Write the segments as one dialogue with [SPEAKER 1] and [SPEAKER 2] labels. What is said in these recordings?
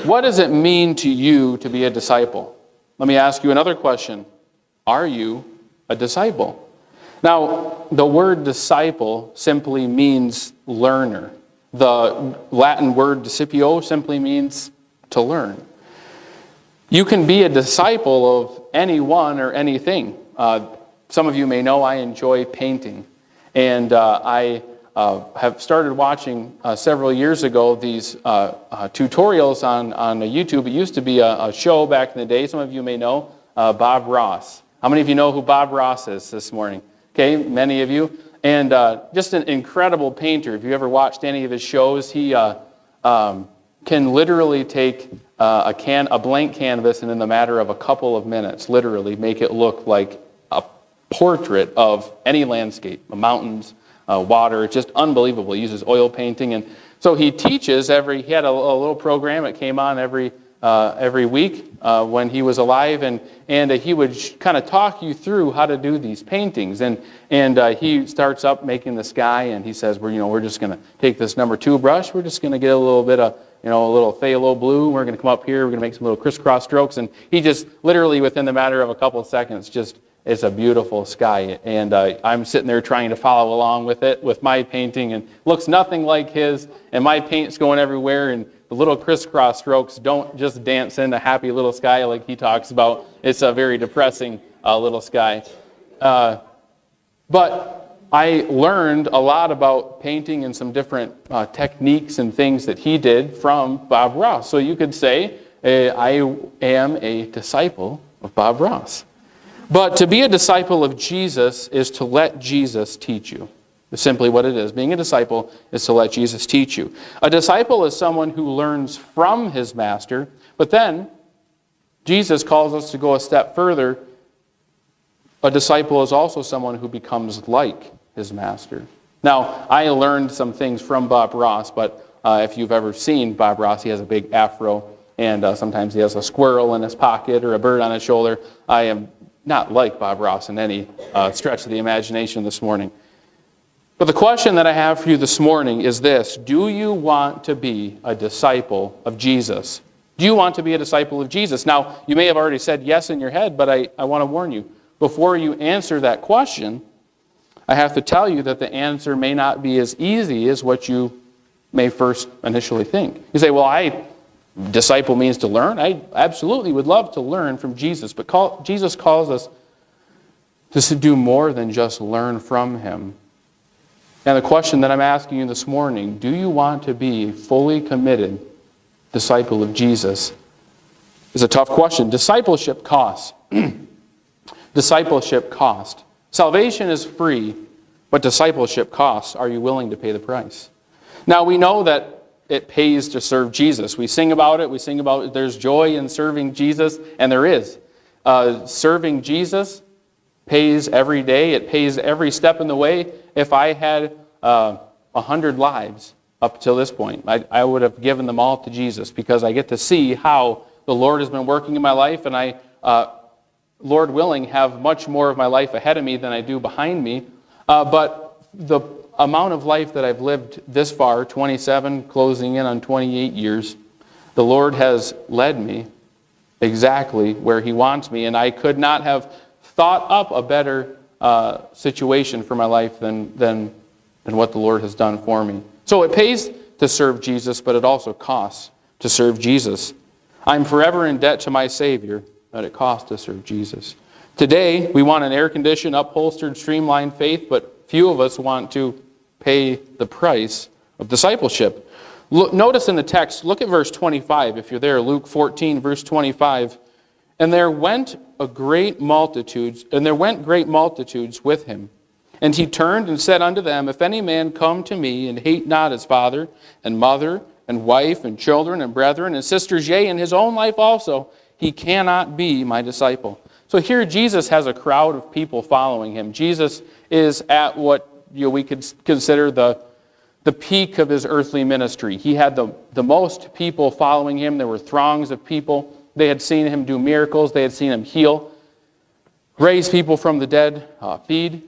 [SPEAKER 1] What does it mean to you to be a disciple? Let me ask you another question. Are you a disciple? Now, the word disciple simply means learner. The Latin word discipio simply means to learn. You can be a disciple of anyone or anything. Some of you may know I enjoy painting. And I have started watching several years ago these tutorials on YouTube. It used to be a show back in the day. Some of you may know Bob Ross. How many of you know who Bob Ross is this morning? Okay, many of you. And just an incredible painter. If you ever watched any of his shows, he can literally take a blank canvas and in the matter of a couple of minutes, literally make it look like a portrait of any landscape, mountains, water. It's just unbelievable. He uses oil painting. And so he teaches he had a little program that came on every week when he was alive, and he would kind of talk you through how to do these paintings. And he starts up making the sky, and he says, we're just going to take this number 2 brush. We're just going to get a little bit of a little phthalo blue. We're going to come up here. We're going to make some little crisscross strokes. And he just literally within the matter of a couple of seconds, it's a beautiful sky. And I'm sitting there trying to follow along with it, with my painting, and looks nothing like his. And my paint's going everywhere, and the little crisscross strokes don't just dance in a happy little sky like he talks about. It's a very depressing little sky. But I learned a lot about painting and some different techniques and things that he did from Bob Ross. So you could say, I am a disciple of Bob Ross. But to be a disciple of Jesus is to let Jesus teach you. It's simply what it is. Being a disciple is to let Jesus teach you. A disciple is someone who learns from his master, but then Jesus calls us to go a step further. A disciple is also someone who becomes like his master. Now, I learned some things from Bob Ross, but if you've ever seen Bob Ross, he has a big afro, and sometimes he has a squirrel in his pocket or a bird on his shoulder. I am not like Bob Ross in any stretch of the imagination this morning. But the question that I have for you this morning is this: do you want to be a disciple of Jesus? Do you want to be a disciple of Jesus? Now, you may have already said yes in your head, but I want to warn you, before you answer that question, I have to tell you that the answer may not be as easy as what you may first initially think. You say, well, disciple means to learn. I absolutely would love to learn from Jesus, but Jesus calls us to do more than just learn from him. And the question that I'm asking you this morning, do you want to be a fully committed disciple of Jesus? Is a tough question. Discipleship costs. Discipleship cost. Salvation is free, but discipleship costs. Are you willing to pay the price? Now, we know that it pays to serve Jesus. We sing about it. We sing about there's joy in serving Jesus, and there is. Serving Jesus pays every day. It pays every step in the way. If I had 100 lives up till this point, I would have given them all to Jesus, because I get to see how the Lord has been working in my life, and I, Lord willing, have much more of my life ahead of me than I do behind me. But the amount of life that I've lived this far, 27, closing in on 28 years, the Lord has led me exactly where he wants me, and I could not have thought up a better situation for my life than what the Lord has done for me. So it pays to serve Jesus, but it also costs to serve Jesus. I'm forever in debt to my Savior, but it costs to serve Jesus. Today, we want an air-conditioned, upholstered, streamlined faith, but few of us want to pay the price of discipleship. Notice in the text, look at verse 25, if you're there, Luke 14, verse 25. And there went great multitudes with him. And he turned and said unto them, If any man come to me and hate not his father and mother and wife and children and brethren and sisters, yea, and his own life also, he cannot be my disciple. So here Jesus has a crowd of people following him. Jesus is at what we could consider the peak of his earthly ministry. He had the most people following him. There were throngs of people. They had seen him do miracles. They had seen him heal, raise people from the dead, feed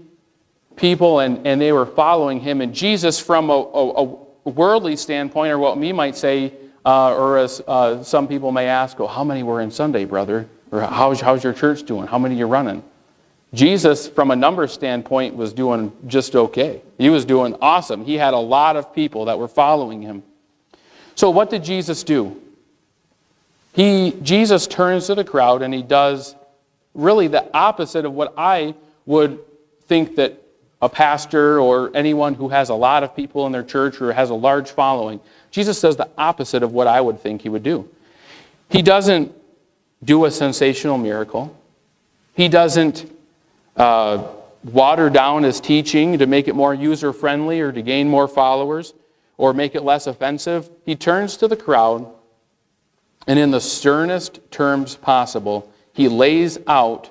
[SPEAKER 1] people, and they were following him. And Jesus, from a worldly standpoint, or what we might say, or as some people may ask, oh, how many were in Sunday, brother? Or how's your church doing? How many are you running? Jesus, from a number standpoint, was doing just okay. He was doing awesome. He had a lot of people that were following him. So what did Jesus do? Jesus turns to the crowd and he does really the opposite of what I would think that a pastor or anyone who has a lot of people in their church or has a large following. Jesus does the opposite of what I would think he would do. He doesn't do a sensational miracle. He doesn't water down his teaching to make it more user-friendly or to gain more followers or make it less offensive. He turns to the crowd and in the sternest terms possible, he lays out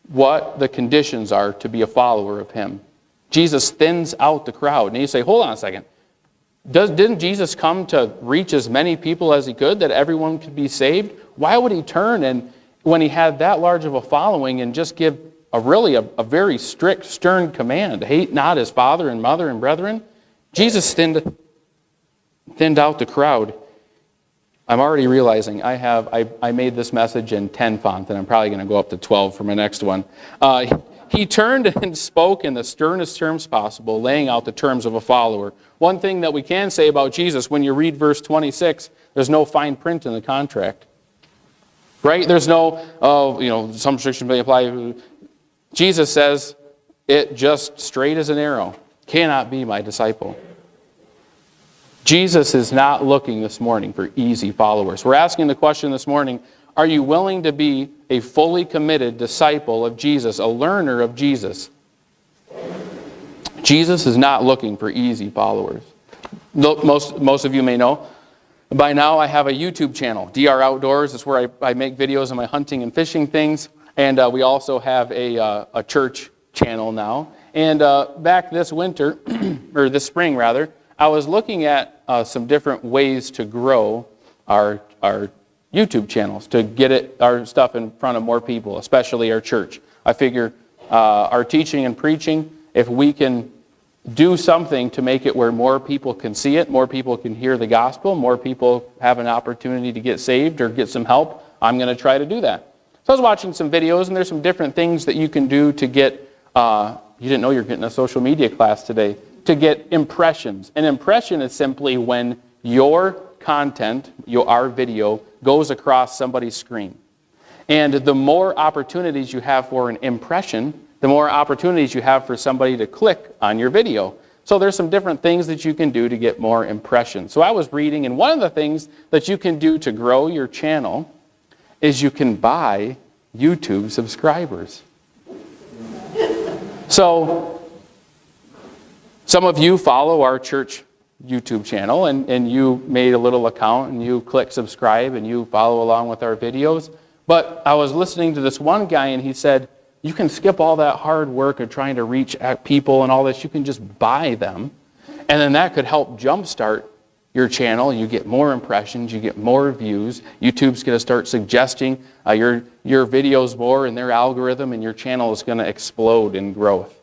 [SPEAKER 1] what the conditions are to be a follower of him. Jesus thins out the crowd. And you say, hold on a second. Didn't Jesus come to reach as many people as he could, that everyone could be saved? Why would he turn and when he had that large of a following and just give a very strict, stern command, hate not his father and mother and brethren? Jesus thinned out the crowd. I'm already realizing I made this message in 10 font, and I'm probably going to go up to 12 for my next one. He turned and spoke in the sternest terms possible, laying out the terms of a follower. One thing that we can say about Jesus, when you read verse 26, there's no fine print in the contract. Right? There's no, some restrictions may apply. Jesus says, it just straight as an arrow, cannot be my disciple. Jesus is not looking this morning for easy followers. We're asking the question this morning, are you willing to be a fully committed disciple of Jesus, a learner of Jesus? Jesus is not looking for easy followers. Most of you may know, by now I have a YouTube channel, DR Outdoors. It's where I make videos of my hunting and fishing things. And we also have a church channel now. And back this winter, or this spring rather, I was looking at some different ways to grow our YouTube channels, to get our stuff in front of more people, especially our church. I figure our teaching and preaching, if we can do something to make it where more people can see it, more people can hear the gospel, more people have an opportunity to get saved or get some help, I'm going to try to do that. So I was watching some videos, and there's some different things that you can do to get, you didn't know you're getting a social media class today, to get impressions. An impression is simply when your content, our video, goes across somebody's screen. And the more opportunities you have for an impression, the more opportunities you have for somebody to click on your video. So there's some different things that you can do to get more impressions. So I was reading, and one of the things that you can do to grow your channel is you can buy YouTube subscribers. So some of you follow our church YouTube channel, and you made a little account, and you click subscribe, and you follow along with our videos. But I was listening to this one guy, and he said, you can skip all that hard work of trying to reach people and all this. You can just buy them, and then that could help jumpstart your channel. You get more impressions, you get more views. YouTube's going to start suggesting your videos more in their algorithm, and your channel is going to explode in growth.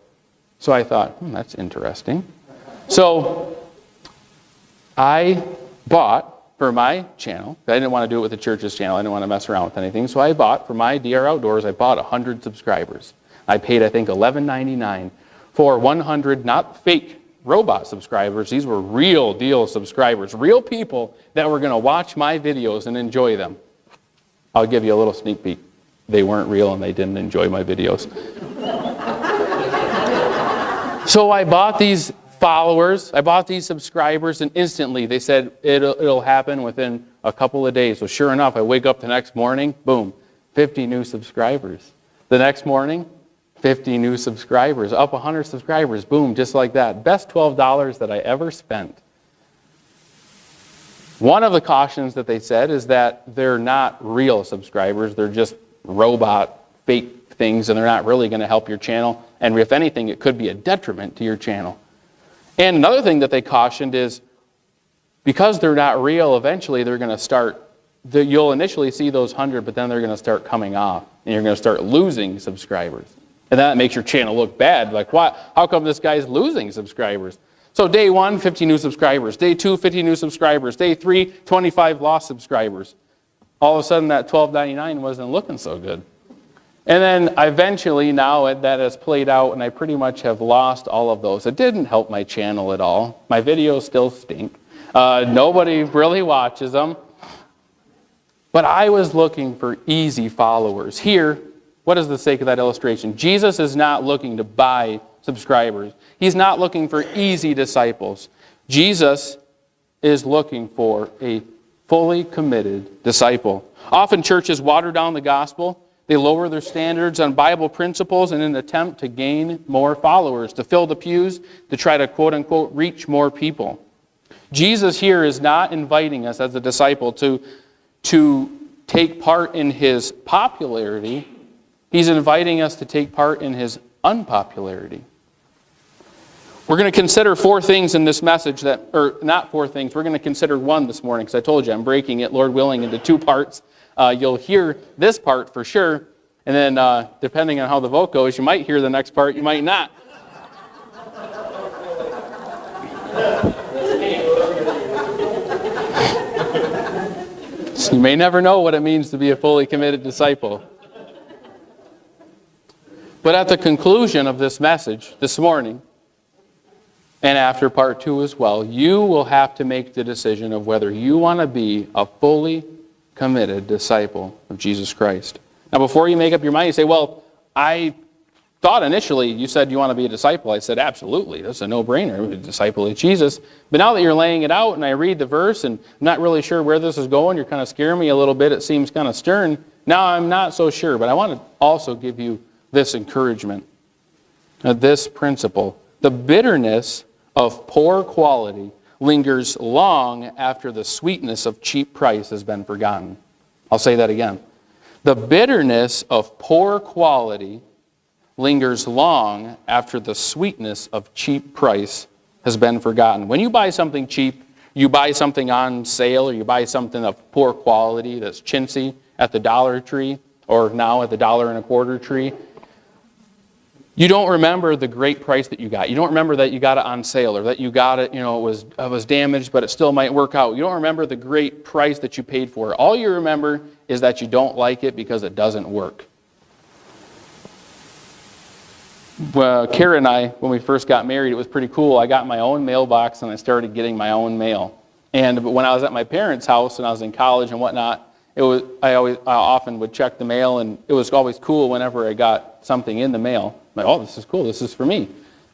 [SPEAKER 1] So I thought, that's interesting. So I bought for my channel, I didn't want to do it with the church's channel, I didn't want to mess around with anything, so I bought, for my DR Outdoors, I bought 100 subscribers. I paid, I think, $11.99 for 100, not fake robot subscribers, these were real deal subscribers, real people that were going to watch my videos and enjoy them. I'll give you a little sneak peek. They weren't real and they didn't enjoy my videos. So I bought these followers, I bought these subscribers, and instantly they said it'll happen within a couple of days. So sure enough, I wake up the next morning, boom, 50 new subscribers. The next morning, 50 new subscribers, up 100 subscribers, boom, just like that. Best $12 that I ever spent. One of the cautions that they said is that they're not real subscribers, they're just robot, fake things, and they're not really going to help your channel. And if anything, it could be a detriment to your channel. And another thing that they cautioned is, because they're not real, eventually they're going to start, you'll initially see those 100, but then they're going to start coming off, and you're going to start losing subscribers. And that makes your channel look bad. Like, what? How come this guy's losing subscribers? So day 1, 50 new subscribers. Day 2, 50 new subscribers. Day 3, 25 lost subscribers. All of a sudden that $12.99 wasn't looking so good. And then eventually now that has played out and I pretty much have lost all of those. It didn't help my channel at all. My videos still stink. Nobody really watches them. But I was looking for easy followers. Here, what is the sake of that illustration? Jesus is not looking to buy subscribers. He's not looking for easy disciples. Jesus is looking for a fully committed disciple. Often churches water down the gospel. They lower their standards on Bible principles in an attempt to gain more followers, to fill the pews, to try to quote-unquote reach more people. Jesus here is not inviting us as a disciple to take part in His popularity. He's inviting us to take part in His unpopularity. We're going to consider 4 things in this message or not 4 things, we're going to consider one this morning, because I told you I'm breaking it, Lord willing, into 2 parts. You'll hear this part for sure, and then depending on how the vote goes, you might hear the next part, you might not. So you may never know what it means to be a fully committed disciple. But at the conclusion of this message this morning, and after part 2 as well, you will have to make the decision of whether you want to be a fully committed disciple of Jesus Christ. Now before you make up your mind, you say, well, I thought initially you said you want to be a disciple. I said, absolutely, that's a no-brainer, a disciple of Jesus. But now that you're laying it out and I read the verse and I'm not really sure where this is going, you're kind of scaring me a little bit, it seems kind of stern. Now I'm not so sure, but I want to also give you this encouragement, this principle. The bitterness of poor quality lingers long after the sweetness of cheap price has been forgotten. I'll say that again. The bitterness of poor quality lingers long after the sweetness of cheap price has been forgotten. When you buy something cheap, you buy something on sale, or you buy something of poor quality that's chintzy at the Dollar Tree, or now at the $1.25 tree, you don't remember the great price that you got. You don't remember that you got it on sale, or that you got it, it was damaged, but it still might work out. You don't remember the great price that you paid for it. All you remember is that you don't like it because it doesn't work. Well, Kara and I, when we first got married, it was pretty cool. I got my own mailbox and I started getting my own mail. And when I was at my parents' house and I was in college and whatnot, I often would check the mail, and it was always cool whenever I got something in the mail. I'm like, oh, this is cool. This is for me.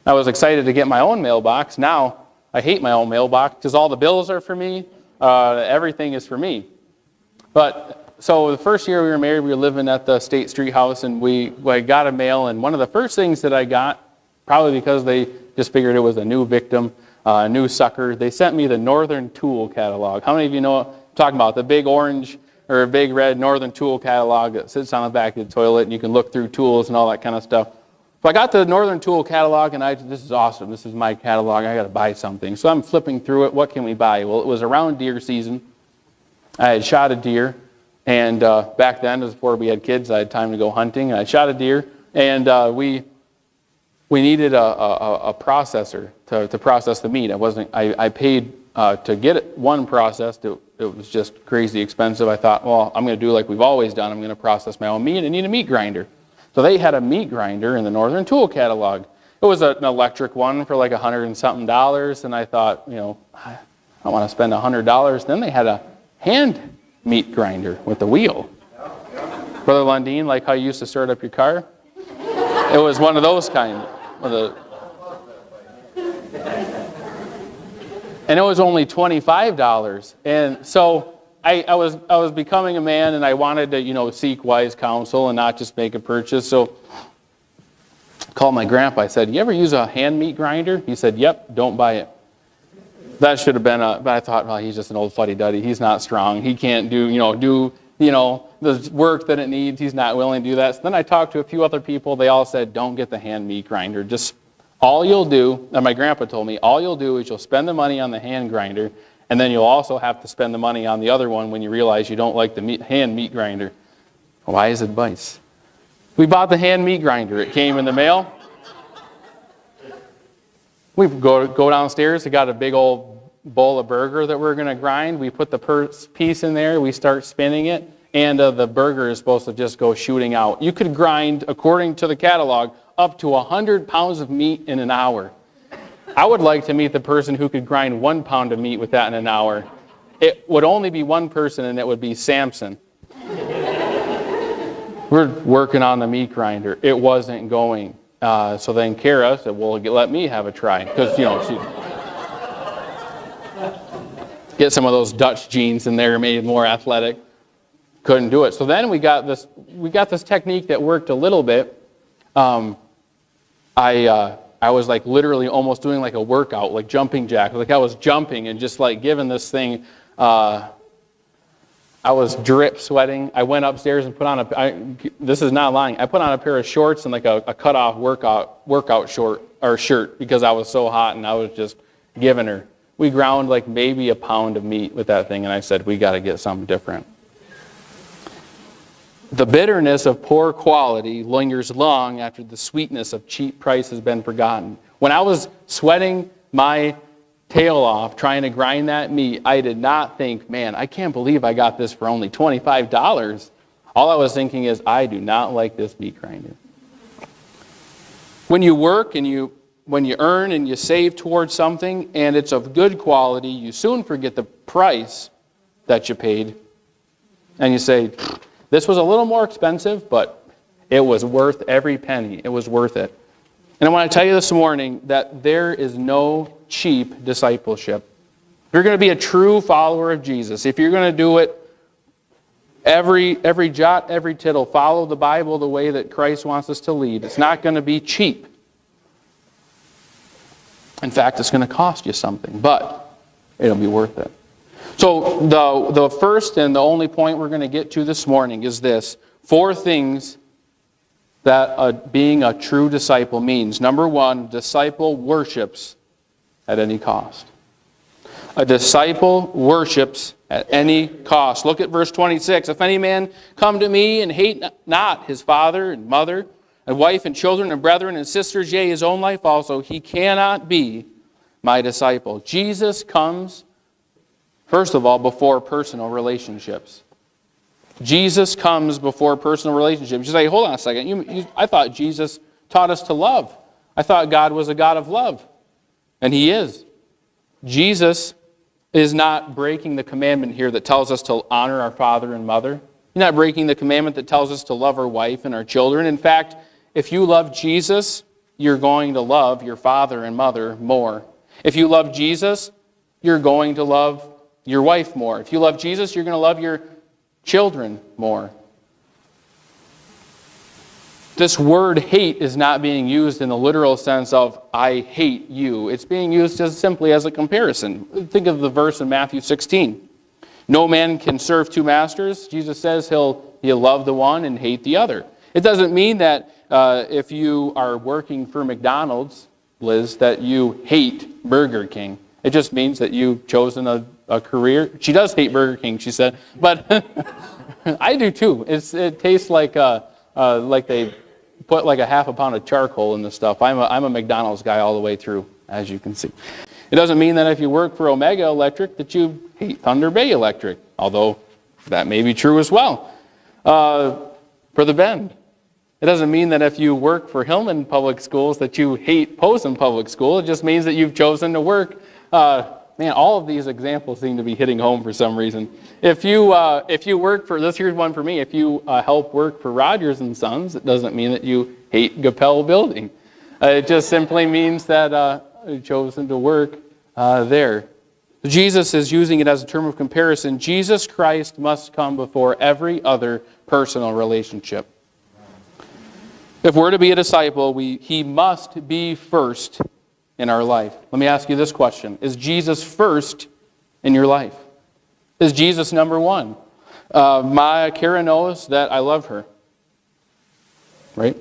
[SPEAKER 1] I was excited to get my own mailbox. Now I hate my own mailbox because all the bills are for me. Everything is for me. But so the first year we were married, we were living at the State Street house, and we got a mail. And one of the first things that I got, probably because they just figured it was a new victim, a new sucker, they sent me the Northern Tool catalog. How many of you know what I'm talking about? The big orange or a big red Northern Tool catalog that sits on the back of the toilet, and you can look through tools and all that kind of stuff. So I got the Northern Tool catalog, and this is awesome. This is my catalog. I got to buy something. So I'm flipping through it. What can we buy? Well, it was around deer season. I had shot a deer, and back then, before we had kids, I had time to go hunting. I shot a deer, and we needed a processor to process the meat. I paid to get it one processed. It was just crazy expensive. I thought, well, I'm going to do like we've always done. I'm going to process my own meat. I need a meat grinder. So they had a meat grinder in the Northern Tool catalog. It was an electric one for like $100 and something, and I thought, I don't want to spend $100. Then they had a hand meat grinder with the wheel. Brother Lundeen, like how you used to start up your car? It was one of those kind. And it was only $25. And so I was becoming a man, and I wanted to, seek wise counsel and not just make a purchase. So I called my grandpa. I said, you ever use a hand meat grinder? He said, yep, don't buy it. That should have been but I thought, well, he's just an old fuddy-duddy. He's not strong. He can't do the work that it needs. He's not willing to do that. So then I talked to a few other people. They all said, don't get the hand meat grinder. Just all you'll do, and my grandpa told me, all you'll do is you'll spend the money on the hand grinder, and then you'll also have to spend the money on the other one when you realize you don't like the hand meat grinder. Wise advice. We bought the hand meat grinder. It came in the mail. We go downstairs. We got a big old bowl of burger that we're going to grind. We put the piece in there. We start spinning it. And the burger is supposed to just go shooting out. You could grind, according to the catalog, up to 100 pounds of meat in an hour. I would like to meet the person who could grind 1 pound of meat with that in an hour. It would only be one person, and it would be Samson. We're working on the meat grinder. It wasn't going. So then Kara said, well, let me have a try. Because, she get some of those Dutch genes in there, made it more athletic. Couldn't do it. So then we got this technique that worked a little bit. I was like literally almost doing like a workout, like jumping jack. Like I was jumping and just like giving this thing, I was drip sweating. I went upstairs and put on this is not lying, I put on a pair of shorts and like a cut-off workout shirt because I was so hot and I was just giving her. We ground like maybe a pound of meat with that thing, and I said, we got to get something different. The bitterness of poor quality lingers long after the sweetness of cheap price has been forgotten. When I was sweating my tail off trying to grind that meat, I did not think, man, I can't believe I got this for only $25. All I was thinking is, I do not like this meat grinder. When you work and when you earn and you save towards something and it's of good quality, you soon forget the price that you paid. And you say, this was a little more expensive, but it was worth every penny. It was worth it. And I want to tell you this morning that there is no cheap discipleship. If you're going to be a true follower of Jesus, if you're going to do it every jot, every tittle, follow the Bible the way that Christ wants us to lead, it's not going to be cheap. In fact, it's going to cost you something, but it'll be worth it. So the first and the only point we're going to get to this morning is this: 4 things that being a true disciple means. Number 1, disciple worships at any cost. A disciple worships at any cost. Look at verse 26. If any man come to me and hate not his father and mother and wife and children and brethren and sisters, yea, his own life also, he cannot be my disciple. Jesus comes, first of all, before personal relationships. Jesus comes before personal relationships. You say, hold on a second. I thought Jesus taught us to love. I thought God was a God of love. And He is. Jesus is not breaking the commandment here that tells us to honor our father and mother. He's not breaking the commandment that tells us to love our wife and our children. In fact, if you love Jesus, you're going to love your father and mother more. If you love Jesus, you're going to love your wife more. If you love Jesus, you're going to love your children more. This word hate is not being used in the literal sense of I hate you. It's being used just simply as a comparison. Think of the verse in Matthew 16. No man can serve 2 masters. Jesus says he'll love the one and hate the other. It doesn't mean that if you are working for McDonald's, Liz, that you hate Burger King. It just means that you've chosen a career. She does hate Burger King, she said, but I do too. It tastes like they put like a half a pound of charcoal in the stuff. I'm a McDonald's guy all the way through, as you can see. It doesn't mean that if you work for Omega Electric that you hate Thunder Bay Electric, although that may be true as well. For the Bend. It doesn't mean that if you work for Hillman Public Schools that you hate Posen Public School. It just means that you've chosen to work. Man, all of these examples seem to be hitting home for some reason. If you work for, here's one for me. If you help work for Rogers and Sons, it doesn't mean that you hate Gapel Building. It just simply means that you've chosen to work there. Jesus is using it as a term of comparison. Jesus Christ must come before every other personal relationship. If we're to be a disciple, He must be first in our life. Let me ask you this question. Is Jesus first in your life? Is Jesus number 1? Kara knows that I love her. Right?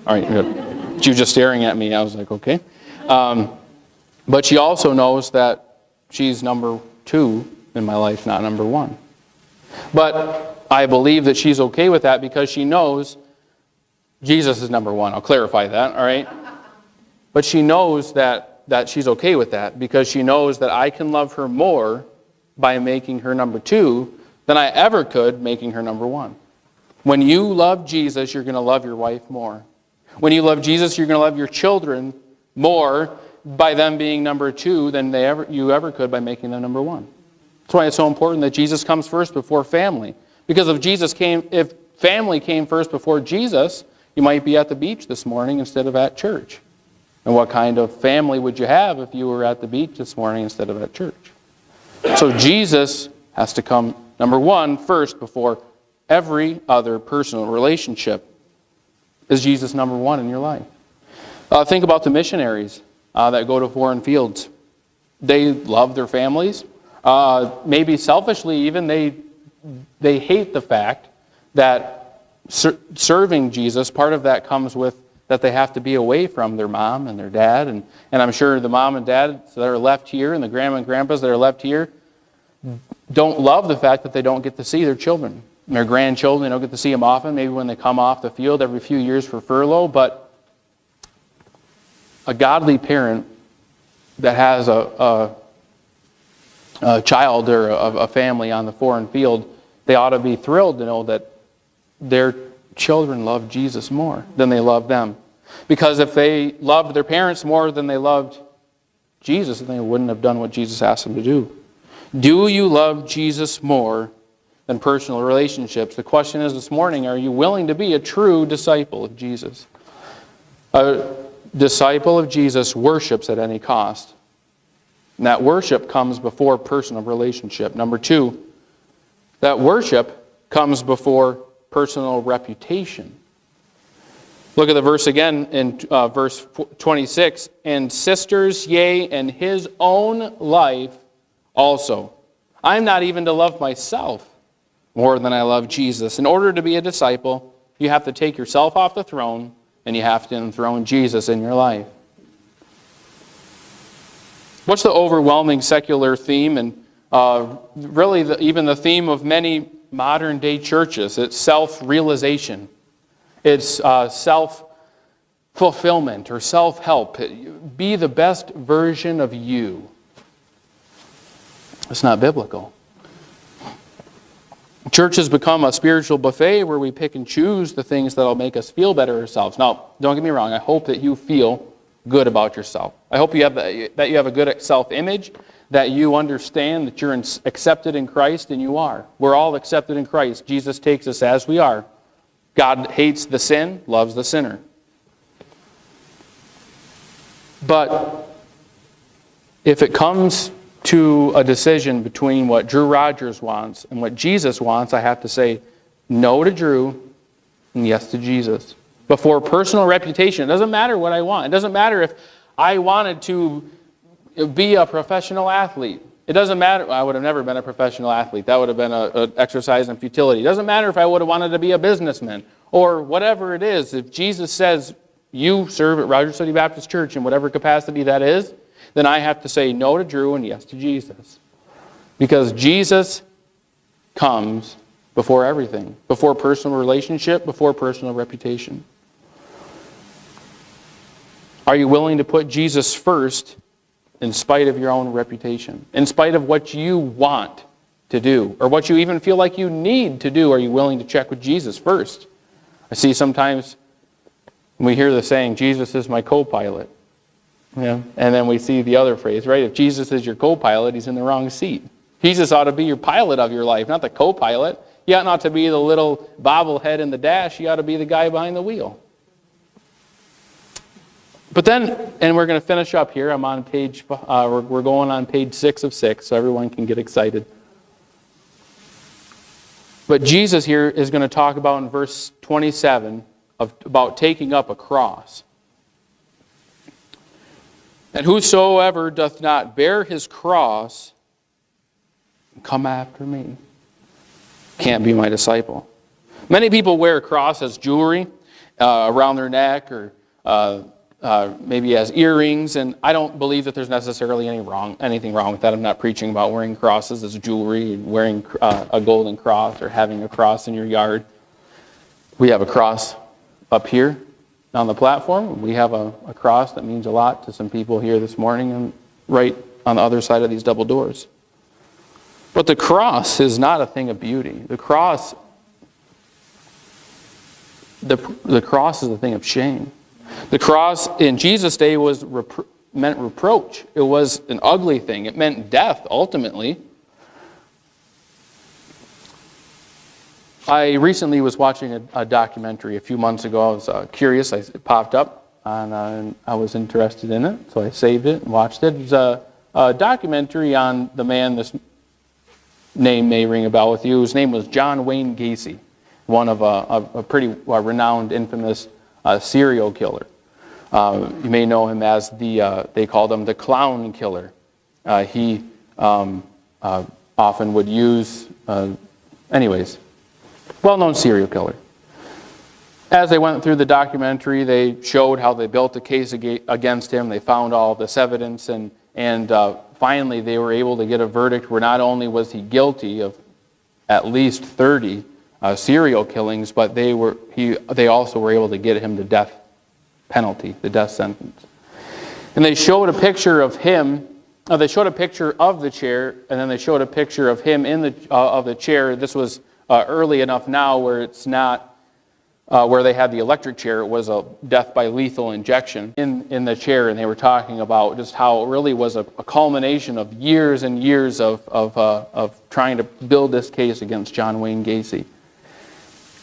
[SPEAKER 1] All right, good. She was just staring at me. I was like, okay. But she also knows that she's number 2 in my life, not number 1. But I believe that she's okay with that because she knows Jesus is number 1. I'll clarify that, all right? But she knows that that she's okay with that, because she knows that I can love her more by making her number 2 than I ever could making her number 1. When you love Jesus, you're going to love your wife more. When you love Jesus, you're going to love your children more by them being number 2 than you ever could by making them number 1. That's why it's so important that Jesus comes first before family. Because if family came first before Jesus, you might be at the beach this morning instead of at church. And what kind of family would you have if you were at the beach this morning instead of at church? So Jesus has to come number 1 first before every other personal relationship. Is Jesus number 1 in your life? Think about the missionaries that go to foreign fields. They love their families. Maybe selfishly even, they hate the fact that serving Jesus, part of that comes with that they have to be away from their mom and their dad. And I'm sure the mom and dad that are left here and the grandma and grandpas that are left here don't love the fact that they don't get to see their children. And their grandchildren, they don't get to see them often, maybe when they come off the field every few years for furlough. But a godly parent that has a child or a family on the foreign field, they ought to be thrilled to know that their children love Jesus more than they love them. Because if they loved their parents more than they loved Jesus, then they wouldn't have done what Jesus asked them to do. Do you love Jesus more than personal relationships? The question is this morning, are you willing to be a true disciple of Jesus? A disciple of Jesus worships at any cost. And that worship comes before personal relationship. Number 2, that worship comes before personal reputation. Look at the verse again in verse 26. And sisters, yea, and his own life also. I am not even to love myself more than I love Jesus. In order to be a disciple, you have to take yourself off the throne and you have to enthrone Jesus in your life. What's the overwhelming secular theme and really even the theme of many modern day churches? It's self-realization. It's self-fulfillment or self-help. Be the best version of you. It's not biblical. Church has become a spiritual buffet where we pick and choose the things that will make us feel better ourselves. Now, don't get me wrong. I hope that you feel good about yourself. I hope you have that you have a good self-image, that you understand that you're accepted in Christ, and you are. We're all accepted in Christ. Jesus takes us as we are. God hates the sin, loves the sinner. But if it comes to a decision between what Drew Rogers wants and what Jesus wants, I have to say no to Drew and yes to Jesus. Before personal reputation, it doesn't matter what I want. It doesn't matter if I wanted to be a professional athlete. It doesn't matter. I would have never been a professional athlete. That would have been an exercise in futility. It doesn't matter if I would have wanted to be a businessman or whatever it is. If Jesus says you serve at Rogers City Baptist Church in whatever capacity that is, then I have to say no to Drew and yes to Jesus. Because Jesus comes before everything. Before personal relationship, before personal reputation. Are you willing to put Jesus first in spite of your own reputation? In spite of what you want to do, or what you even feel like you need to do, are you willing to check with Jesus first? I see sometimes we hear the saying, Jesus is my co-pilot. Yeah. And then we see the other phrase, right? If Jesus is your co-pilot, he's in the wrong seat. Jesus ought to be your pilot of your life, not the co-pilot. He ought not to be the little bobblehead in the dash. He ought to be the guy behind the wheel. But then, and we're going to finish up here. I'm on page, we're going on page 6 of 6, so everyone can get excited. But Jesus here is going to talk about in verse 27 about taking up a cross. And whosoever doth not bear his cross, come after me, can't be my disciple. Many people wear a cross as jewelry around their neck, or maybe as earrings, and I don't believe that there's necessarily anything wrong with that. I'm not preaching about wearing crosses as jewelry, wearing a golden cross, or having a cross in your yard. We have a cross up here. on the platform. We have a cross that means a lot to some people here this morning and right on the other side of these double doors. But the cross is not a thing of beauty. The cross is a thing of shame. The cross in Jesus' day meant reproach. It was an ugly thing. It meant death, ultimately. I recently was watching a documentary a few months ago. I was curious. It popped up, and I was interested in it, so I saved it and watched it. It was a documentary on the man, this name may ring a bell with you. His name was John Wayne Gacy, one of a pretty renowned, infamous serial killer. You may know him as they called him the clown killer. He often would use, well-known serial killer. As they went through the documentary, they showed how they built a case against him. They found all this evidence, and finally they were able to get a verdict where not only was he guilty of at least 30 serial killings, but they also were able to get him the death penalty, the death sentence. And they showed a picture of him. They showed a picture of the chair, and then they showed a picture of him of the chair. This was early enough now where it's not where they had the electric chair. It was a death by lethal injection in the chair, and they were talking about just how it really was a culmination of years and years of trying to build this case against John Wayne Gacy.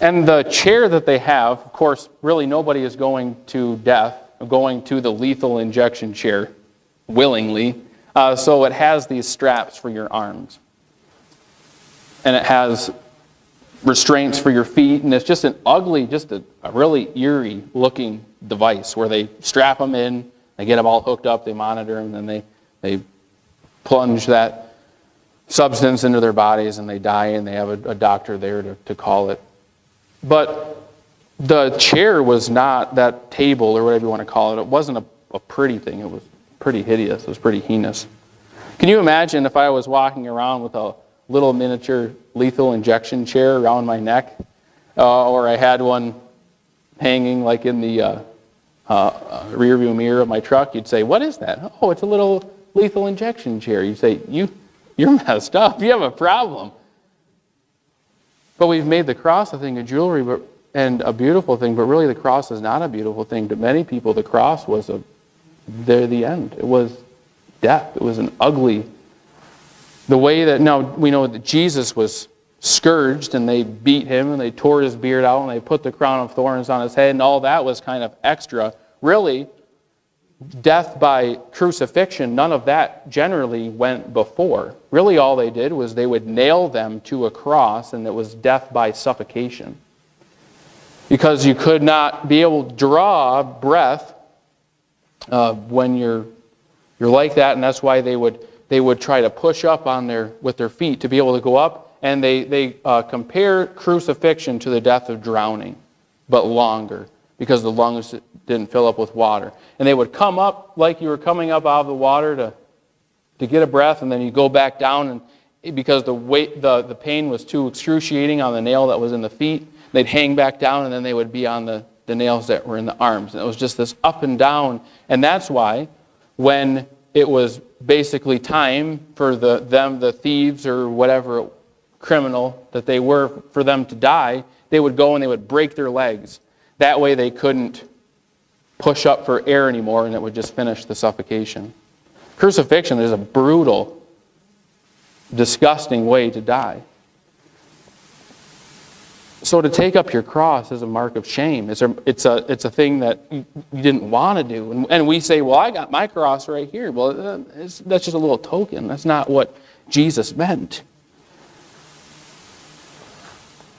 [SPEAKER 1] And the chair that they have, of course, really nobody is going to death, going to the lethal injection chair willingly. So it has these straps for your arms. And it has restraints for your feet, and it's just an ugly, just a really eerie looking device where they strap them in, they get them all hooked up, they monitor them, and then they plunge that substance into their bodies and they die, and they have a doctor there to call it. But the chair was not, that table or whatever you want to call it, it wasn't a pretty thing. It was pretty hideous. It was pretty heinous. Can you imagine if I was walking around with a little miniature lethal injection chair around my neck, or I had one hanging like in the rear view mirror of my truck? You'd say, what is that? Oh, it's a little lethal injection chair. You say, you're messed up. You have a problem. But we've made the cross a thing of jewelry and a beautiful thing, but really the cross is not a beautiful thing. To many people, the cross was the end. It was death. It was an ugly. The way that, now we know that Jesus was scourged, and they beat him, and they tore his beard out, and they put the crown of thorns on his head, and all that was kind of extra. Really, death by crucifixion, none of that generally went before. Really all they did was they would nail them to a cross, and it was death by suffocation. Because you could not be able to draw breath when you're like that, and that's why they would try to push up with their feet to be able to go up, and they compare crucifixion to the death of drowning, but longer, because the lungs didn't fill up with water. And they would come up like you were coming up out of the water to get a breath, and then you go back down, and because the pain was too excruciating on the nail that was in the feet, they'd hang back down, and then they would be on the nails that were in the arms. And it was just this up and down, and that's why when it was basically time for the thieves or whatever criminal that they were, for them to die, they would go and they would break their legs. That way they couldn't push up for air anymore, and it would just finish the suffocation. Crucifixion is a brutal, disgusting way to die. So to take up your cross is a mark of shame. It's a thing that you didn't want to do. And we say, well, I got my cross right here. Well, that's just a little token. That's not what Jesus meant.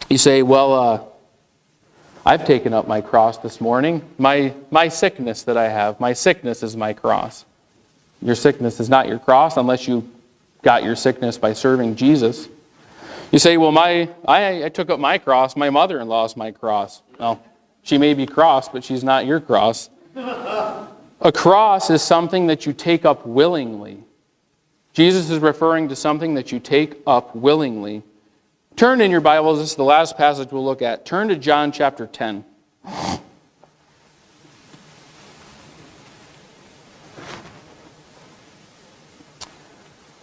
[SPEAKER 1] You say, well, I've taken up my cross this morning. My sickness that I have, my sickness is my cross. Your sickness is not your cross unless you got your sickness by serving Jesus. You say, well, I took up my cross. My mother-in-law is my cross. Well, she may be cross, but she's not your cross. A cross is something that you take up willingly. Jesus is referring to something that you take up willingly. Turn in your Bibles. This is the last passage we'll look at. Turn to John chapter 10.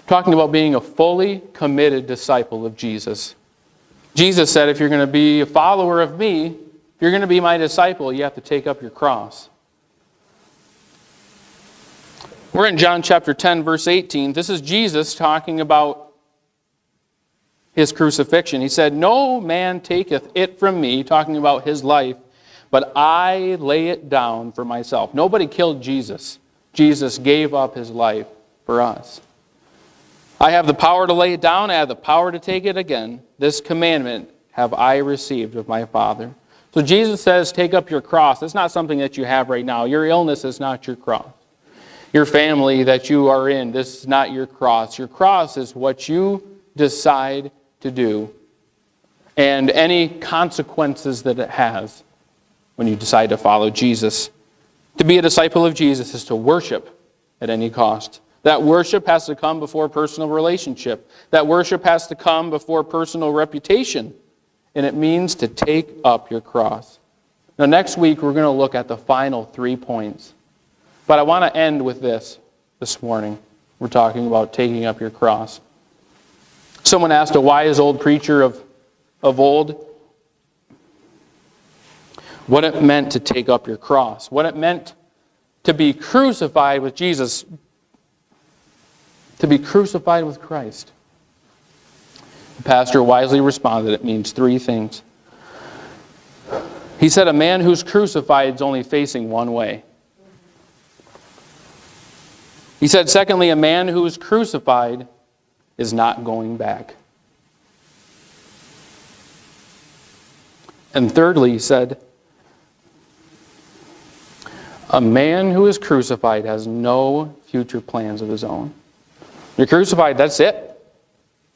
[SPEAKER 1] Talking about being a fully committed disciple of Jesus. Jesus said, if you're going to be a follower of me, if you're going to be my disciple, you have to take up your cross. We're in John chapter 10, verse 18. This is Jesus talking about his crucifixion. He said, no man taketh it from me, talking about his life, but I lay it down for myself. Nobody killed Jesus. Jesus gave up his life for us. I have the power to lay it down. I have the power to take it again. This commandment have I received of my Father. So Jesus says, take up your cross. It's not something that you have right now. Your illness is not your cross. Your family that you are in, this is not your cross. Your cross is what you decide to do and any consequences that it has when you decide to follow Jesus. To be a disciple of Jesus is to worship at any cost. That worship has to come before personal relationship. That worship has to come before personal reputation. And it means to take up your cross. Now next week we're going to look at the final 3 points. But I want to end with this morning. We're talking about taking up your cross. Someone asked a wise old preacher of old what it meant to take up your cross. What it meant to be crucified with Jesus. To be crucified with Christ. The pastor wisely responded, it means 3 things. He said, a man who's crucified is only facing one way. He said, secondly, a man who is crucified is not going back. And thirdly, he said, a man who is crucified has no future plans of his own. You're crucified, that's it.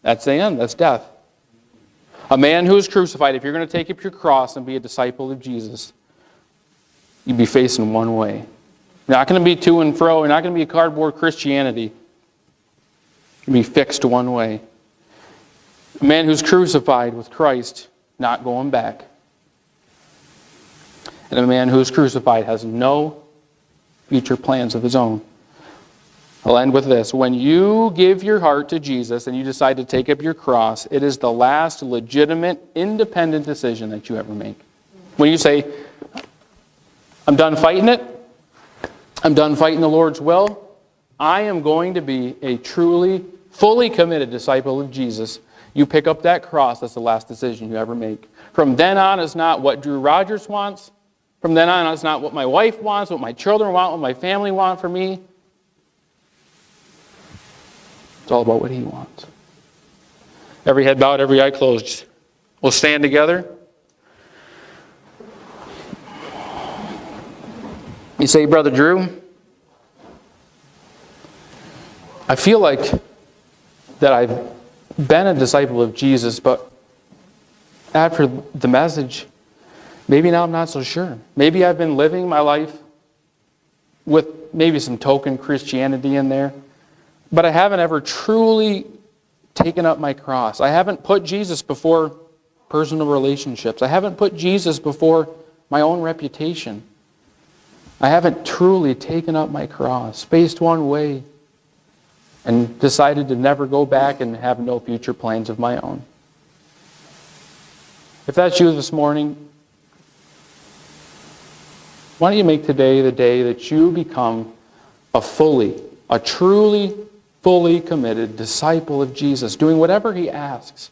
[SPEAKER 1] That's the end, that's death. A man who is crucified, if you're going to take up your cross and be a disciple of Jesus, you'd be facing one way. You're not going to be to and fro. You're not going to be a cardboard Christianity. You'll be fixed one way. A man who's crucified with Christ, not going back. And a man who is crucified has no future plans of his own. I'll end with this. When you give your heart to Jesus and you decide to take up your cross, it is the last legitimate, independent decision that you ever make. When you say, I'm done fighting it, I'm done fighting the Lord's will, I am going to be a truly, fully committed disciple of Jesus. You pick up that cross, that's the last decision you ever make. From then on, it's not what Drew Rogers wants. From then on, it's not what my wife wants, what my children want, what my family want for me. It's all about what He wants. Every head bowed, every eye closed. We'll stand together. You say, Brother Drew, I feel like that I've been a disciple of Jesus, but after the message, maybe now I'm not so sure. Maybe I've been living my life with maybe some token Christianity in there, but I haven't ever truly taken up my cross. I haven't put Jesus before personal relationships. I haven't put Jesus before my own reputation. I haven't truly taken up my cross, faced one way, and decided to never go back and have no future plans of my own. If that's you this morning, why don't you make today the day that you become a truly, fully committed disciple of Jesus, doing whatever He asks,